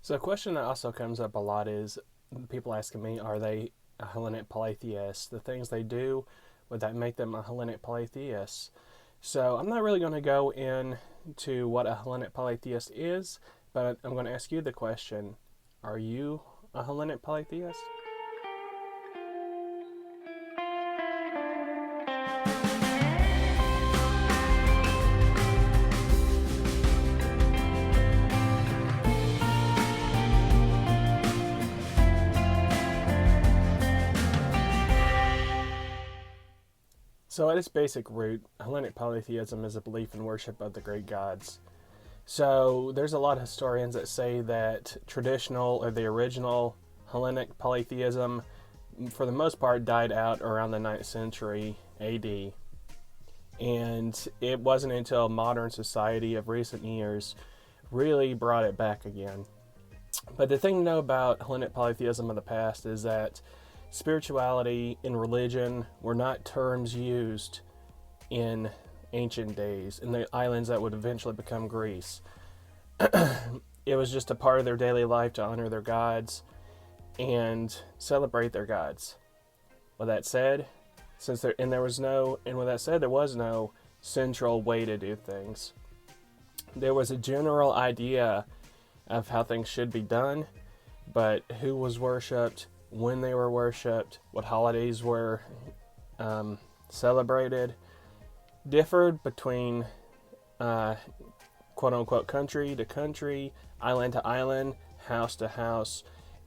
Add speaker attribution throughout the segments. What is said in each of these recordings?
Speaker 1: So a question that also comes up a lot is people asking me, are they a Hellenic Polytheist? The things they do, would that make them a Hellenic Polytheist? So I'm not really going to go into what a Hellenic Polytheist is, but I'm going to ask you the question, are you a Hellenic Polytheist? So at its basic root, Hellenic polytheism is a belief and worship of the great gods. So there's a lot of historians that say that traditional or the original Hellenic polytheism, for the most part, died out around the 9th century AD. And it wasn't until modern society of recent years really brought it back again. But the thing to know about Hellenic polytheism of the past is that spirituality and religion were not terms used in ancient days, in the islands that would eventually become Greece. It was just a part of their daily life to honor their gods and celebrate their gods. With that said, there was no central way to do things. There was a general idea of how things should be done, but who was worshipped, when they were worshipped, what holidays were celebrated, differed between quote-unquote country to country, island to island, house to house.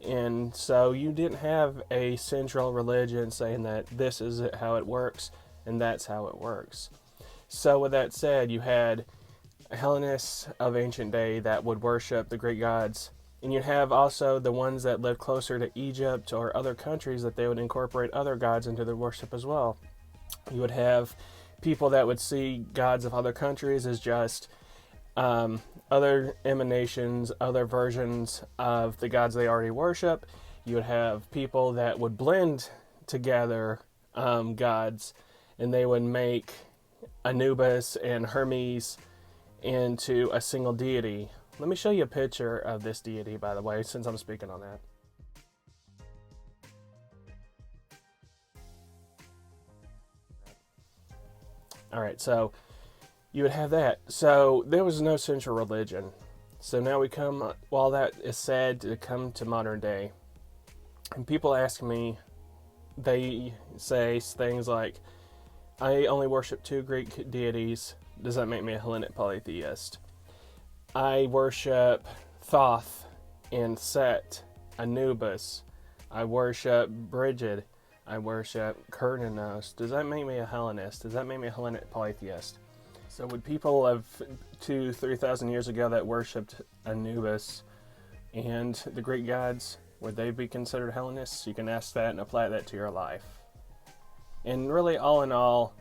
Speaker 1: And so you didn't have a central religion saying that this is how it works and that's how it works. So with that said, you had Hellenists of ancient day that would worship the Greek gods, and you'd have also the ones that lived closer to Egypt or other countries that they would incorporate other gods into their worship as well. You would have people that would see gods of other countries as just other emanations, other versions of the gods they already worship. You would have people that would blend together gods, and they would make Anubis and Hermes into a single deity. Let me show you a picture of this deity, by the way, since I'm speaking on that. Alright, so you would have that. So there was no central religion. So now we come, while that is said, to come to modern day. And people ask me, they say things like, I only worship 2 Greek deities. Does that make me a Hellenic polytheist? I worship Thoth and Set, Anubis. I worship Brigid. I worship Kurnanos. Does that make me a Hellenist? Does that make me a Hellenic polytheist? So would people of 2,000-3,000 years ago that worshipped Anubis and the Greek gods, would they be considered Hellenists? You can ask that and apply that to your life. And really, all in all,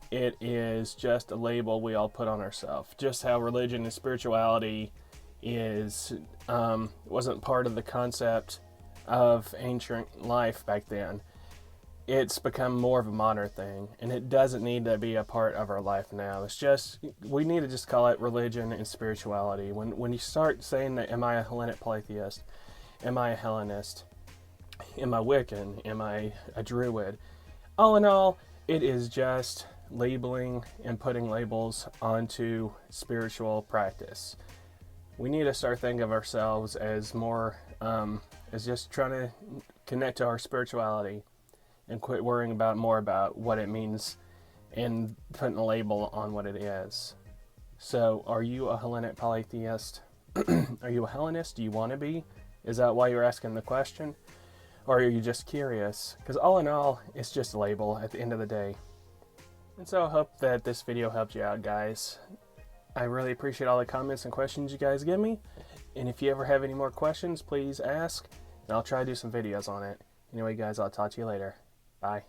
Speaker 1: it is just a label we all put on ourselves. Just how religion and spirituality wasn't part of the concept of ancient life back then. It's become more of a modern thing, and it doesn't need to be a part of our life now. It's just, we need to just call it religion and spirituality. When you start saying that, am I a Hellenic polytheist? Am I a Hellenist? Am I Wiccan? Am I a Druid? All in all, it is just labeling and putting labels onto spiritual practice. We need to start thinking of ourselves as more, as just trying to connect to our spirituality and quit worrying more about what it means and putting a label on what it is. So, are you a Hellenic polytheist? Are you a Hellenist? Do you want to be? Is that why you're asking the question? Or are you just curious? Because all in all, it's just a label at the end of the day. And so I hope that this video helped you out, guys. I really appreciate all the comments and questions you guys give me. And if you ever have any more questions, please ask, and I'll try to do some videos on it. Anyway, guys, I'll talk to you later. Bye.